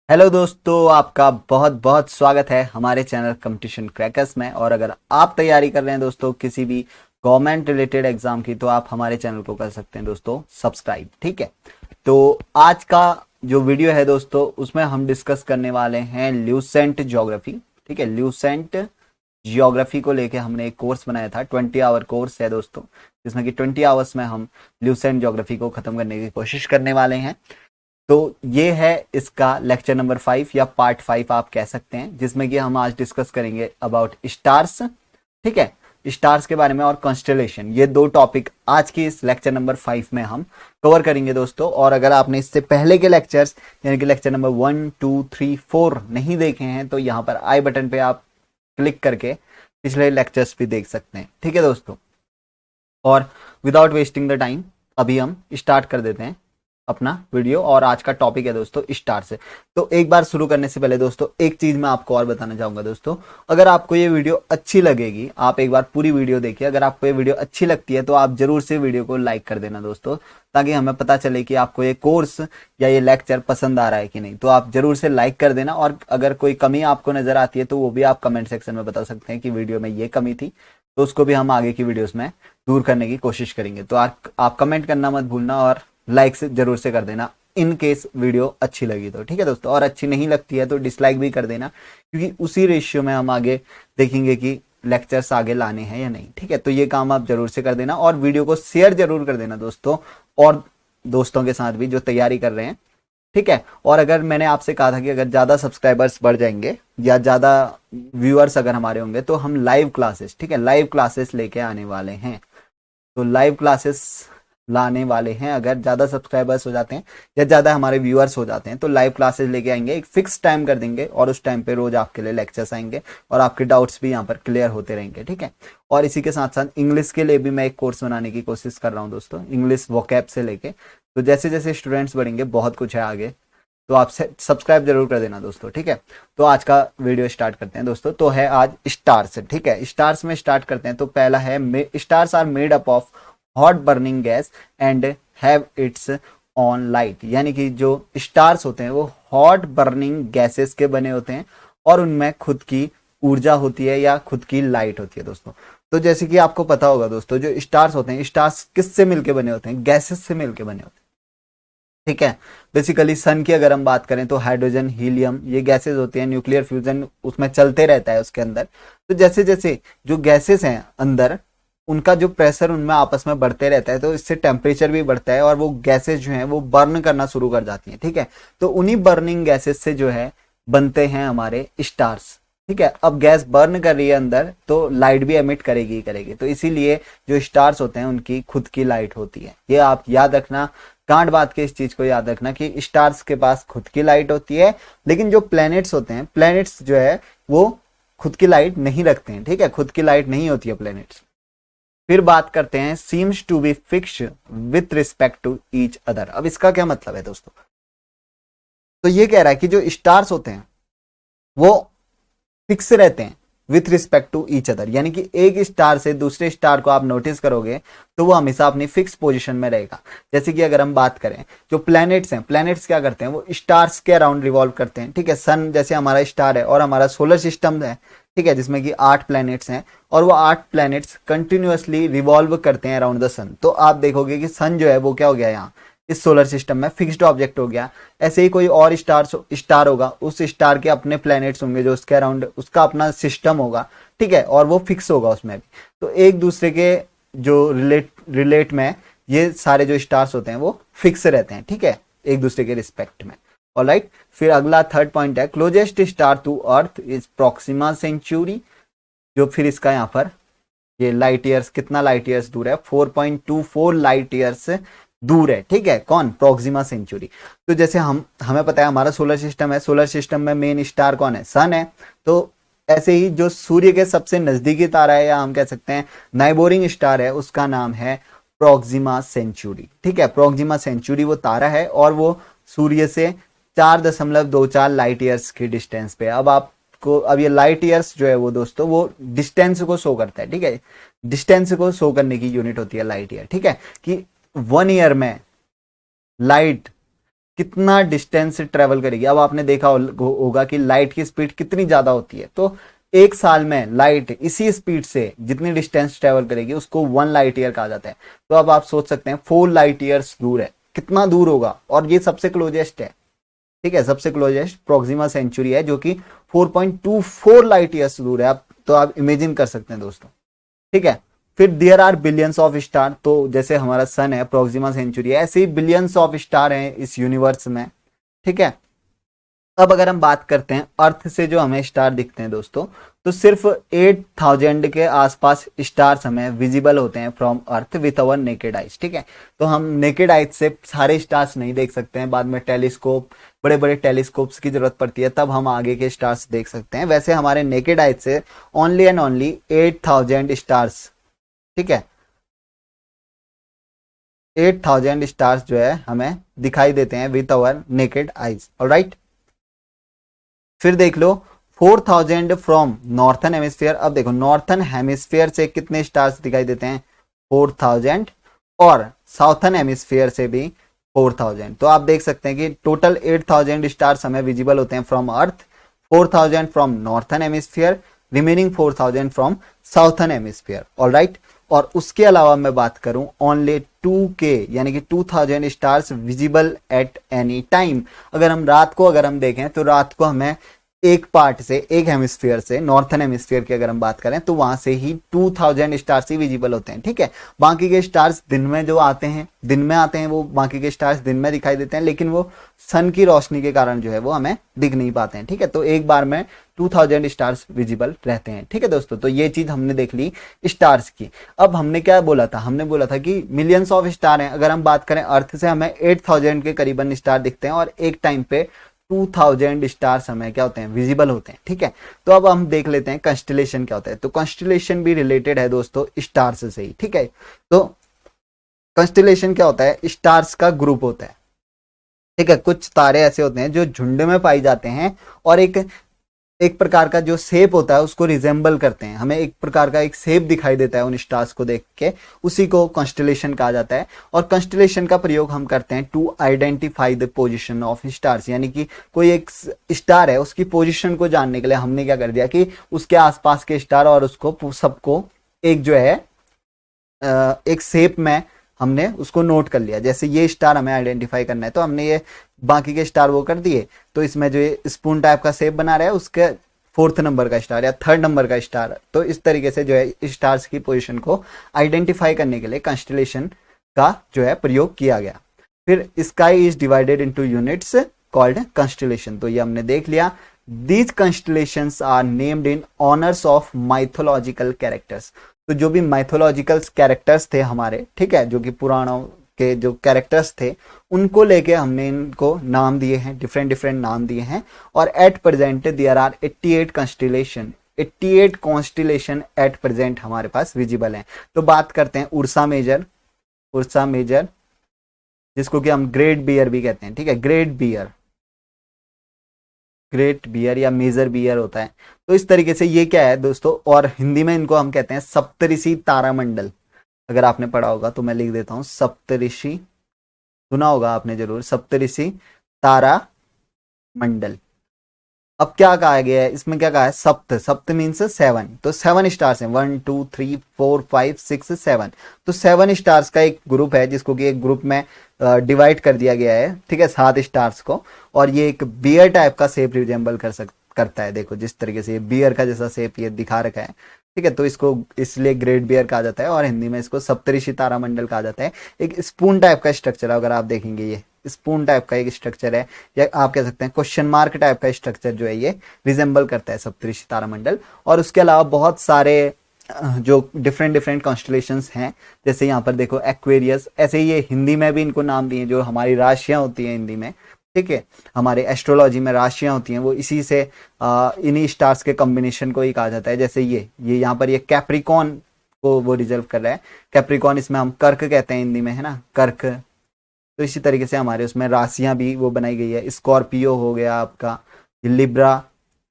Hello दोस्तों, आपका बहुत बहुत स्वागत है हमारे चैनल कंपटीशन क्रैकर्स में। और अगर आप तैयारी कर रहे हैं दोस्तों किसी भी गवर्नमेंट रिलेटेड एग्जाम की, तो आप हमारे चैनल को कर सकते हैं दोस्तों सब्सक्राइब। ठीक है, तो आज का जो वीडियो है दोस्तों, उसमें हम डिस्कस करने वाले हैं ल्यूसेंट ज्योग्राफी। ठीक है, ल्यूसेंट जियोग्राफी को लेके हमने एक कोर्स बनाया था, 20 आवर कोर्स है दोस्तों, जिसमें कि 20 आवर्स में हम ल्यूसेंट ज्योग्राफी को खत्म करने की कोशिश करने वाले हैं। तो ये है इसका लेक्चर नंबर 5 या पार्ट 5 आप कह सकते हैं, जिसमें कि हम आज डिस्कस करेंगे अबाउट स्टार्स। ठीक है, स्टार्स के बारे में और कॉन्स्टेलेशन, ये दो टॉपिक आज की इस लेक्चर नंबर 5 में हम कवर करेंगे दोस्तों। और अगर आपने इससे पहले के लेक्चर्स यानी कि लेक्चर नंबर 1, 2, 3, 4 नहीं देखे हैं, तो यहाँ पर आई बटन पे आप क्लिक करके पिछले लेक्चर्स भी देख सकते हैं। ठीक है दोस्तों, और विदाउट वेस्टिंग द टाइम अभी हम स्टार्ट कर देते हैं अपना वीडियो। और आज का टॉपिक है दोस्तों स्टार से। तो एक बार शुरू करने से पहले दोस्तों एक चीज मैं आपको और बताना चाहूंगा दोस्तों, अगर आपको ये वीडियो अच्छी लगेगी, आप एक बार पूरी वीडियो देखिए। अगर आपको ये वीडियो अच्छी लगती है तो आप जरूर से वीडियो को लाइक कर देना दोस्तों, ताकि हमें पता चले कि आपको ये कोर्स या ये लेक्चर पसंद आ रहा है कि नहीं। तो आप जरूर से लाइक कर देना, और अगर कोई कमी आपको नजर आती है तो वो भी आप कमेंट सेक्शन में बता सकते हैं कि वीडियो में ये कमी थी, तो उसको भी हम आगे की वीडियोस में दूर करने की कोशिश करेंगे। तो आप कमेंट करना मत भूलना, और लाइक से जरूर से कर देना इन केस वीडियो अच्छी लगी तो। ठीक है दोस्तों, और अच्छी नहीं लगती है तो डिसलाइक भी कर देना, क्योंकि उसी रेशियो में हम आगे देखेंगे कि लेक्चर्स आगे लाने हैं या नहीं। ठीक है, तो ये काम आप जरूर से कर देना, और वीडियो को शेयर जरूर कर देना दोस्तों, और दोस्तों के साथ भी जो तैयारी कर रहे हैं। ठीक है, और अगर मैंने आपसे कहा था कि अगर ज्यादा सब्सक्राइबर्स बढ़ जाएंगे या ज्यादा व्यूअर्स अगर हमारे होंगे, तो हम लाइव क्लासेस, ठीक है, लाइव क्लासेस लेके आने वाले हैं। तो लाइव क्लासेस लाने वाले हैं, अगर ज्यादा सब्सक्राइबर्स हो जाते हैं या ज्यादा हमारे व्यूअर्स हो जाते हैं, तो लाइव क्लासेस लेके आएंगे, एक फिक्स टाइम कर देंगे, और उस टाइम पे रोज आपके लिए लेक्चर्स आएंगे, और आपके डाउट्स भी यहाँ पर क्लियर होते रहेंगे। ठीक है, और इसी के साथ साथ इंग्लिश के लिए भी मैं एक कोर्स बनाने की कोशिश कर रहा हूँ दोस्तों, इंग्लिश वोकैब से लेके। तो जैसे जैसे स्टूडेंट्स बढ़ेंगे, बहुत कुछ है आगे, तो आप सब्सक्राइब जरूर कर देना दोस्तों। ठीक है, तो आज का वीडियो स्टार्ट करते हैं दोस्तों। तो है आज स्टार्स। ठीक है, स्टार्स में स्टार्ट करते हैं। तो पहला है stars are made up of hot burning gas and have its own light. यानी कि जो स्टार्स होते हैं वो हॉट बर्निंग गैसेस के बने होते हैं, और उनमें खुद की ऊर्जा होती है या खुद की लाइट होती है दोस्तों। तो जैसे कि आपको पता होगा दोस्तों, जो स्टार्स होते हैं, स्टार्स किससे मिलके बने होते हैं? गैसेस से मिलके बने होते हैं। ठीक है, बेसिकली सन की अगर हम बात करें तो हाइड्रोजन, हीलियम, ये गैसेस होती हैं, न्यूक्लियर फ्यूजन उसमें चलते रहता है उसके अंदर। तो जैसे जैसे जो गैसेस हैं अंदर, उनका जो प्रेशर उनमें आपस में बढ़ते रहता है, तो इससे टेम्परेचर भी बढ़ता है, और वो गैसेस जो हैं वो बर्न करना शुरू कर जाती हैं। ठीक है, तो उन्हीं बर्निंग गैसेस से जो है बनते हैं हमारे स्टार्स। ठीक है, अब गैस बर्न कर रही है अंदर, तो लाइट भी एमिट करेगी ही करेगी। तो इसीलिए जो स्टार्स होते हैं उनकी खुद की लाइट होती है। ये आप याद रखना, गांठ बात के इस चीज को याद रखना कि स्टार्स के पास खुद की लाइट होती है, लेकिन जो प्लैनेट्स होते हैं, प्लैनेट्स जो है वो खुद की लाइट नहीं रखते हैं। ठीक है, खुद की लाइट नहीं होती है प्लैनेट्स। फिर बात करते हैं seems to be fix with respect to each other. अब इसका क्या मतलब है दोस्तों? तो ये कह रहा है कि जो स्टार्स होते हैं वो फिक्स रहते हैं with respect to each other, यानी कि एक स्टार से दूसरे स्टार को आप नोटिस करोगे तो वो हमेशा अपनी फिक्स पोजीशन में रहेगा। जैसे कि अगर हम बात करें, जो प्लैनेट्स हैं, प्लैनेट्स क्या करते हैं? वो स्टार्स के अराउंड रिवॉल्व करते हैं। ठीक है, सन जैसे हमारा स्टार है, और हमारा सोलर सिस्टम है, ठीक है, जिसमें कि 8 प्लैनेट्स हैं, और वो 8 प्लैनेट्स कंटिन्यूअसली रिवॉल्व करते हैं अराउंड द सन। तो आप देखोगे कि सन जो है वो क्या हो गया, यहाँ इस सोलर सिस्टम में फिक्स्ड ऑब्जेक्ट हो गया। ऐसे ही कोई और स्टार होगा, उस स्टार के अपने प्लैनेट्स होंगे जो उसके अराउंड, उसका अपना सिस्टम होगा। ठीक है, और वो फिक्स होगा उसमें भी। तो एक दूसरे के जो रिलेट में ये सारे जो स्टार्स होते हैं वो फिक्स रहते हैं। ठीक है, एक दूसरे के रिस्पेक्ट में। ऑलराइट, फिर अगला थर्ड पॉइंट है closest star to earth is Proxima Centauri. जो फिर इसका यहाँ पर ये लाइट ईयर्स, कितना लाइट ईयर्स दूर है? 4.24 लाइट ईयर्स दूर है। ठीक है, कौन? Proxima Centauri. तो जैसे हमें पता है हमारा सोलर सिस्टम है, सोलर सिस्टम में मेन स्टार कौन है? सन है। तो ऐसे ही जो सूर्य के सबसे नजदीकी तारा है, या हम कह सकते हैं नाइबोरिंग स्टार है, उसका नाम है प्रोक्सिमा सेंचुरी। ठीक है, प्रोक्सिमा सेंचुरी वो तारा है, और वो सूर्य से 4.24 लाइट ईयर्स की डिस्टेंस पे। अब ये लाइट ईयर्स जो है वो दोस्तों, वो डिस्टेंस को शो करता है। ठीक है, डिस्टेंस को शो करने की यूनिट होती है लाइट ईयर। ठीक है, कि 1 ईयर में लाइट कितना डिस्टेंस ट्रेवल करेगी। अब आपने देखा होगा कि लाइट की स्पीड कितनी ज्यादा होती है, तो एक साल में लाइट इसी स्पीड से जितनी डिस्टेंस ट्रेवल करेगी उसको 1 लाइट ईयर कहा जाता है। तो अब आप सोच सकते हैं 4 लाइट ईयर्स दूर है, कितना दूर होगा। और ये सबसे क्लोजेस्ट है, ठीक है, सबसे क्लोजेस्ट प्रोक्सिमा सेंचुरी है जो कि 4.24 लाइट ईयर्स दूर है। आप तो आप इमेजिन कर सकते हैं दोस्तों, ठीक है। फिर there are billions of star, तो जैसे हमारा सन है प्रोक्सिमा सेंचुरी है, ऐसे ही बिलियंस ऑफ स्टार हैं इस यूनिवर्स में, ठीक है। अब अगर हम बात करते हैं अर्थ से जो हमें स्टार दिखते हैं दोस्तों, तो सिर्फ 8000 के आसपास स्टार्स हमें विजिबल होते हैं from earth with our naked eyes, ठीक है। तो हम नेकेड आइज से सारे स्टार्स नहीं देख सकते हैं, बाद में टेलीस्कोप, बड़े बड़े टेलीस्कोप्स की जरूरत पड़ती है, तब हम आगे के स्टार्स देख सकते हैं। वैसे हमारे नेकेड आइज से ओनली एंड ओनली 8000 स्टार्स, ठीक है, 8000 स्टार्स जो है हमें दिखाई देते हैं with our naked eyes, alright. फिर देख लो 4000 फ्रॉम नॉर्थन हेमिस्फीयर। अब देखो नॉर्थन हेमिस्फीयर से कितने स्टार्स दिखाई देते हैं, 4000, और साउथर्न हेमिस्फीयर से भी 4000। तो आप देख सकते हैं कि टोटल 8000 स्टार्स हमें विजिबल होते हैं from earth, 4000 from northern hemisphere, remaining 4000 from southern hemisphere, alright. और उसके अलावा मैं बात करूं ओनली 2K यानी कि 2000 stars visible at any time. अगर हम रात को अगर हम देखें तो रात को हमें एक पार्ट से, एक हेमिस्फीयर से, नॉर्थन हेमिस्फीयर की अगर हम बात करें तो वहां से ही 2000 स्टार्स ही विजिबल होते हैं, ठीक है। बाकी के स्टार्स दिन में जो आते हैं, दिन में आते हैं, वो बाकी के स्टार्स दिन में दिखाई देते हैं, लेकिन वो सन की रोशनी के कारण जो है वो हमें दिख नहीं पाते हैं, ठीक है। तो एक बार में 2000 स्टार्स विजिबल रहते हैं, ठीक है दोस्तों। तो ये चीज हमने देख ली स्टार्स की। अब हमने क्या बोला था, हमने बोला था कि मिलियंस ऑफ स्टार हैं। अगर हम बात करें अर्थ से हमें 8000 के करीबन स्टार दिखते हैं और एक टाइम पे 2000 स्टार्स हमें क्या होते हैं, विजिबल होते हैं, ठीक है। तो अब हम देख लेते हैं कंस्टलेशन क्या होता है। तो कंस्टलेशन भी रिलेटेड है दोस्तों स्टार्स से ही, ठीक है। तो कंस्टलेशन क्या होता है, स्टार्स का ग्रुप होता है, ठीक है। कुछ तारे ऐसे होते हैं जो झुंड में पाई जाते हैं और एक एक प्रकार का जो शेप होता है उसको रिजेंबल करते हैं, हमें एक प्रकार का एक शेप दिखाई देता है उन स्टार्स को देख के, उसी को कॉन्स्टलेशन कहा जाता है। और कॉन्स्टलेशन का प्रयोग हम करते हैं to identify the position of stars, यानी कि कोई एक स्टार है उसकी पोजीशन को जानने के लिए हमने क्या कर दिया कि उसके आसपास के स्टार और उसको सबको एक जो है एक शेप में हमने उसको नोट कर लिया। जैसे ये स्टार हमें आइडेंटिफाई करना है तो हमने ये बाकी के स्टार वो कर दिए, तो इसमें जो ये स्पून टाइप का शेप बना रहा है उसके 4th नंबर का स्टार या 3rd नंबर का स्टार। तो इस तरीके से जो है स्टार्स की पोजीशन को आइडेंटिफाई करने के लिए कंस्टलेशन का जो है प्रयोग किया गया। फिर sky is divided into units called constellation, तो ये हमने देख लिया। These constellations are named in honours of mythological characters. तो जो भी माइथोलॉजिकल कैरेक्टर्स थे हमारे, ठीक है, जो कि पुराणों के जो कैरेक्टर्स थे उनको लेके हमने इनको नाम दिए हैं, डिफरेंट डिफरेंट नाम दिए हैं। और at present there are 88 constellation, 88 constellation at present हमारे पास विजिबल हैं। तो बात करते हैं उर्सा मेजर, उर्सा मेजर जिसको कि हम ग्रेट बियर भी कहते हैं, ठीक है, ग्रेट बियर, ग्रेट बियर या मेजर बियर होता है। तो इस तरीके से ये क्या है दोस्तों, और हिंदी में इनको हम कहते हैं सप्तऋषि तारामंडल। अगर आपने पढ़ा होगा तो मैं लिख देता हूं, सप्तऋषि, सुना होगा आपने जरूर, सप्तऋषि तारा मंडल। अब क्या कहा गया है इसमें, क्या कहा है, सप्त, सप्त मीन्स 7, तो 7 स्टार्स हैं, 1 2 3 4 5 6 7। तो 7 स्टार्स का एक ग्रुप है जिसको कि एक ग्रुप में डिवाइड कर दिया गया है, ठीक है, 7 स्टार्स को। और ये एक बियर टाइप का शेप रिजेंबल करता है। देखो जिस तरीके से ये बियर का जैसा शेप ये दिखा रखा है, ठीक है। तो इसको इसलिए ग्रेट बियर कहा जाता है और हिंदी में इसको सप्तऋषि तारामंडल कहा जाता है। एक स्पून टाइप का स्ट्रक्चर है, अगर आप देखेंगे ये स्पून टाइप का एक स्ट्रक्चर है, या आप कह सकते हैं क्वेश्चन मार्क टाइप का स्ट्रक्चर जो है ये रिजेंबल करता है सप्तऋषि तारामंडल। और उसके अलावा बहुत सारे जो डिफरेंट डिफरेंट कॉन्स्टलेशंस हैं, जैसे यहाँ पर देखो एक्वेरियस, ऐसे ही ये हिंदी में भी इनको नाम दिए, जो हमारी राशियां होती हैं हिंदी में, ठीक है, हमारे एस्ट्रोलॉजी में राशियां होती हैं, वो इसी से इन्हीं स्टार्स के कॉम्बिनेशन को ही कहा जाता है। जैसे ये यहाँ पर ये कैप्रिकॉन को वो रिजर्व कर रहा है, कैप्रिकॉन इसमें हम कर्क कहते हैं हिंदी में, है ना, कर्क। तो इसी तरीके से हमारे उसमें राशियां भी वो बनाई गई है। स्कॉर्पियो हो गया आपका, लिब्रा,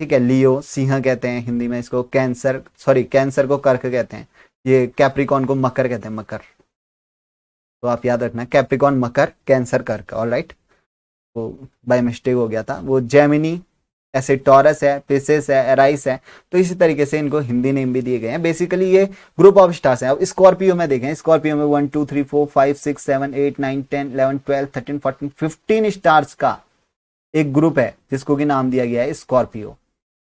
ठीक है, लियो सिंह कहते हैं हिंदी में इसको, कैंसर, सॉरी कैंसर को कर्क कहते हैं, ये कैप्रिकॉन को मकर कहते हैं, मकर। तो आप याद रखना कैप्रिकॉन मकर, कैंसर कर्क, ऑलराइट। वो बाय मिस्टेक हो गया था, वो जेमिनी, ऐसे टॉरस है, पिसेस है, एराइस है। तो इसी तरीके से इनको हिंदी नेम भी दिए गए हैं। बेसिकली ये ग्रुप ऑफ स्टार्स हैं। अब स्कॉर्पियो में देखें, स्कॉर्पियो में 1 2 3 4 5 6 7 8 9 10 11 12 13 14 15 स्टार्स का एक ग्रुप है जिसको कि नाम दिया गया है स्कॉर्पियो।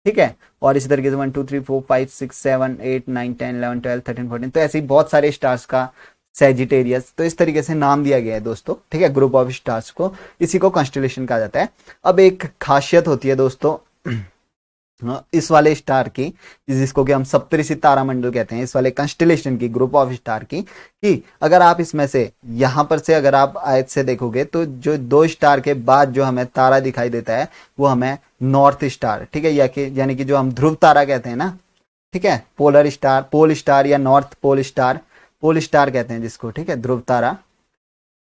ठीक है, और इसी तरीके से 1 2 3 4 5 6 7 8 9 10 11 12 13 14, तो ऐसे ही बहुत सारे स्टार्स का, सेजिटेरियस, तो इस तरीके से नाम दिया गया है दोस्तों। ठीक है, ग्रुप ऑफ स्टार्स को, इसी को कॉन्स्टेलेशन कहा जाता है। अब एक खासियत होती है दोस्तों इस वाले स्टार की, जिसको कि हम सप्तऋषि तारामंडल कहते हैं, इस वाले कंस्टेलेशन की, ग्रुप ऑफ स्टार की, कि अगर आप इसमें से यहां पर से अगर आप आयत से देखोगे तो जो 2 स्टार के बाद जो हमें तारा दिखाई देता है वो हमें नॉर्थ स्टार, ठीक है, यानी कि जो हम ध्रुव तारा कहते हैं ना, ठीक है, पोलर स्टार, पोल स्टार या नॉर्थ पोल स्टार कहते हैं जिसको, ठीक है, ध्रुव तारा,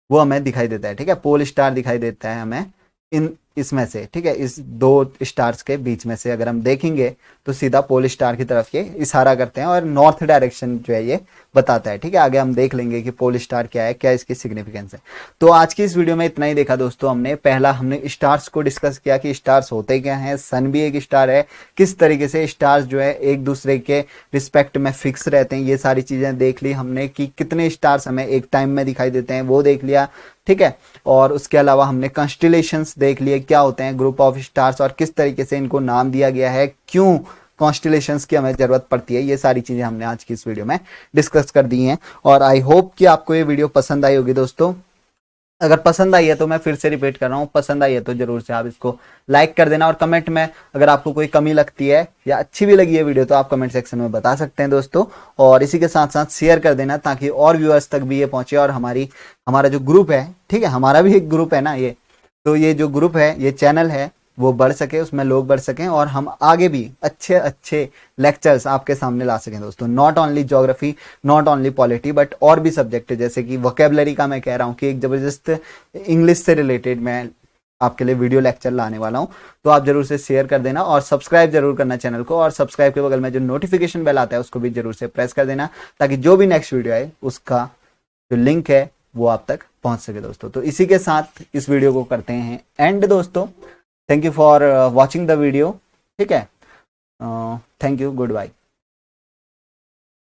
वो हमें दिखाई देता है। ठीक है, पोल स्टार दिखाई देता है हमें इन इसमें से। ठीक है, इस 2 स्टार्स के बीच में से अगर हम देखेंगे तो सीधा पोल स्टार की तरफ ये इशारा करते हैं और नॉर्थ डायरेक्शन जो है ये बताता है। ठीक है, आगे हम देख लेंगे कि पोल स्टार क्या है, क्या इसकी सिग्निफिकेंस है। तो आज की इस वीडियो में इतना ही देखा दोस्तों। हमने पहला हमने स्टार्स को डिस्कस किया कि स्टार्स होते क्या हैं, सन भी एक स्टार है, किस तरीके से स्टार्स जो है एक दूसरे के रिस्पेक्ट में फिक्स रहते हैं, ये सारी चीजें देख ली हमने कि कितने स्टार्स हमें एक टाइम में दिखाई देते हैं, वो देख लिया। ठीक है, और उसके अलावा हमने कॉन्स्टेलेशंस देख लिए, क्या होते हैं ग्रुप ऑफ स्टार्स और किस तरीके से इनको नाम दिया गया है, क्यों कॉन्स्टेलेशंस की हमें जरूरत पड़ती है, ये सारी चीजें हमने आज की इस वीडियो में डिस्कस कर दी हैं। और आई होप कि आपको ये वीडियो पसंद आई होगी दोस्तों। अगर पसंद आई है तो मैं फिर से रिपीट कर रहा हूँ, पसंद आई है तो जरूर से आप इसको लाइक कर देना, और कमेंट में अगर आपको कोई कमी लगती है या अच्छी भी लगी है वीडियो तो आप कमेंट सेक्शन में बता सकते हैं दोस्तों। और इसी के साथ साथ शेयर कर देना ताकि और व्यूअर्स तक भी ये पहुंचे, और हमारा जो ग्रुप है, ठीक है, हमारा भी एक ग्रुप है ना ये, तो ये जो ग्रुप है, ये चैनल है, वो बढ़ सके, उसमें लोग बढ़ सकें और हम आगे भी अच्छे अच्छे लेक्चर्स आपके सामने ला सकें दोस्तों। Not only geography, not only polity, but और भी सब्जेक्ट जैसे कि वोकेबलरी का मैं कह रहा हूँ कि एक जबरदस्त इंग्लिश से रिलेटेड मैं आपके लिए वीडियो लेक्चर लाने वाला हूँ। तो आप जरूर से शेयर कर देना और सब्सक्राइब जरूर करना चैनल को, और सब्सक्राइब के बगल में जो नोटिफिकेशन बेल आता है उसको भी जरूर से प्रेस कर देना ताकि जो भी नेक्स्ट वीडियो आए उसका जो लिंक है वो आप तक पहुंच सके दोस्तों। तो इसी के साथ इस वीडियो को करते हैं एंड दोस्तों। Thank you for watching the video. ठीक है, थैंक यू, गुड बाय।